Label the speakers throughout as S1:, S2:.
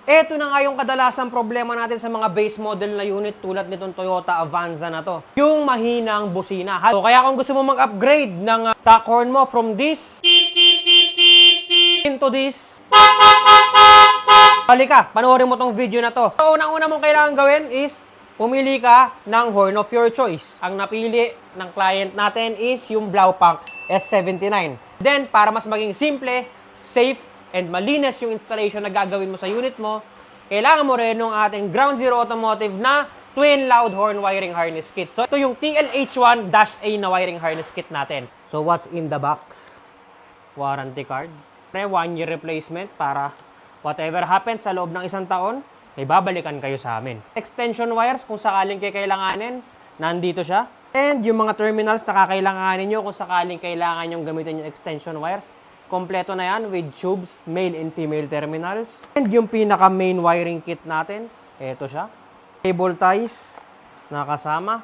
S1: Ito na nga yung kadalasang problema natin sa mga base model na unit tulad nitong Toyota Avanza na to. Yung mahinang busina. So, kaya kung gusto mo mag-upgrade ng stock horn mo from this into this, halika, panoorin mo tong video na to. So, unang-una mong kailangan gawin is pumili ka ng horn of your choice. Ang napili ng client natin is yung Blaupunk S79. Then, para mas maging simple, safe, and malinis yung installation na gagawin mo sa unit mo, kailangan mo rin ng ating Ground Zero Automotive na twin loud horn wiring harness kit. So, ito yung TLH1-A na wiring harness kit natin. So, what's in the box? Warranty card. 1-year replacement para whatever happens sa loob ng 1 taon, may babalikan kayo sa amin. Extension wires, kung sakaling kailanganin, nandito siya. And yung mga terminals na kakailanganin nyo kung sakaling kailangan nyo gamitin yung extension wires, kompleto na yan with tubes, male and female terminals. And yung pinaka main wiring kit natin, eto siya. Cable ties na kasama.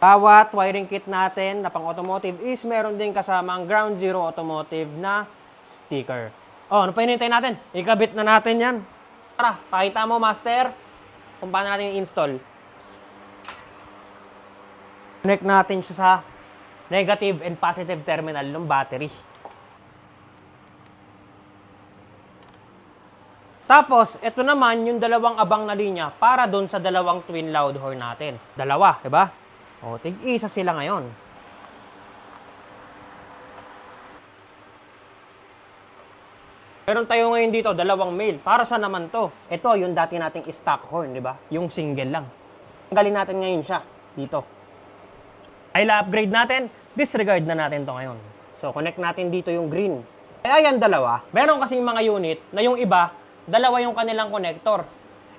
S1: Bawat wiring kit natin na pang automotive is meron din kasama ang Ground Zero Automotive na sticker. Oh, ano pa hinihintay natin? Ikabit na natin yan. Tara, pakita mo master kung paano natin i-install. Connect natin siya sa negative and positive terminal ng battery. Tapos, ito naman yung dalawang abang na linya para doon sa dalawang twin loud horn natin. Dalawa, di ba? O, tig-isa sila ngayon. Meron tayo ngayon dito, dalawang male. Para sa naman to? Ito, yung dati nating stock horn, di ba? Yung single lang. Tanggalin natin ngayon siya, dito. Ay, upgrade natin, disregard na natin to ngayon. So, connect natin dito yung green. Kaya yan dalawa. Meron kasing mga unit na yung iba, dalawa yung kanilang connector.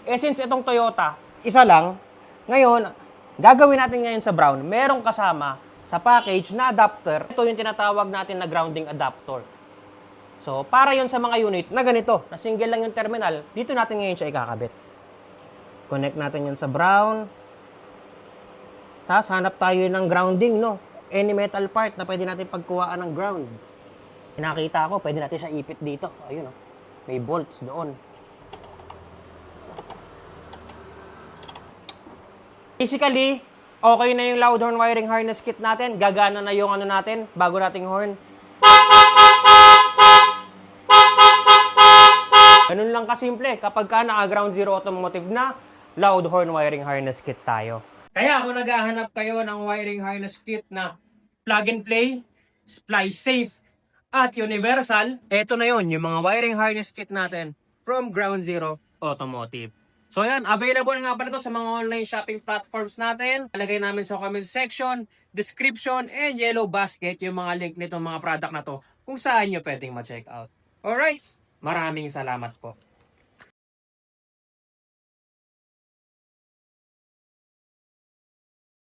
S1: Eh since itong Toyota, isa lang, ngayon, gagawin natin ngayon sa brown, merong kasama sa package na adapter. Ito yung tinatawag natin na grounding adapter. So, para yon sa mga unit na ganito, na single lang yung terminal, dito natin ngayon siya ikakabit. Connect natin yun sa brown. Tapos, hanap tayo ng grounding, no? Any metal part na pwede natin pagkuhaan ng ground. Nakita ko, pwede natin siya ipit dito. Ayun, no? May bolts doon. Basically, okay na yung loud horn wiring harness kit natin. Gagana na yung ano natin, bago nating horn. Ganun lang kasimple kapag ka naka-Ground Zero Automotive na loud horn wiring harness kit tayo. Kaya kung naghahanap kayo ng wiring harness kit na plug and play, splice safe, at universal, eto na yon yung mga wiring harness kit natin from Ground Zero Automotive. So yan, available nga pala ito sa mga online shopping platforms natin. Palagay namin sa comment section, description, and yellow basket yung mga link nitong mga product na to kung saan nyo pwedeng ma-check out. Alright, maraming salamat po.